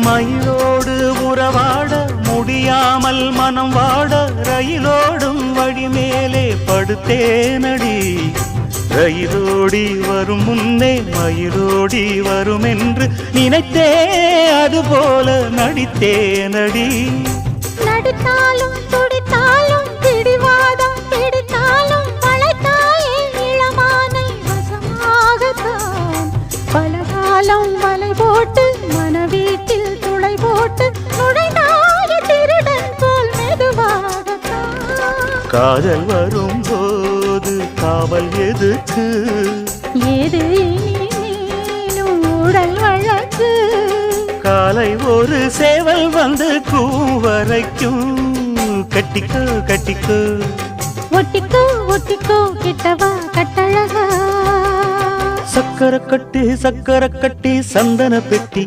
மயிலோடு உறவாட முடியாமல் மனம் வாட ரயிலோடும் வழி மேலே படுத்தேனடி. ரயிலோடி வரும் முன்னே மயிலோடி வரும் என்று நினைத்தே அதுபோல நடித்தேனடி. நடித்தாலும் துடித்தாலும் பிடிவாதம் பிடித்தாலும் வளைத்தாயே இளமானை வசமாகத்தான். பலகாலம் வலை போட்டு மனவீட்டில் துளை போட்டு நுழைந்தாய திருடன் போல் மெதுவாகத்தான். காதல் வரும்போது காவல் எதுக்கு? ஏது இனிமேலும் உடல் வழக்கு. காலை ஒரு சேவல் வந்து கூவரைக்கும். கட்டிக்கோ கட்டிக்கோ ஒட்டிக்கோ ஒட்டிக்கோ கிட்டவா கட்டழகா. சக்கரை கட்டி சந்தன பெட்டி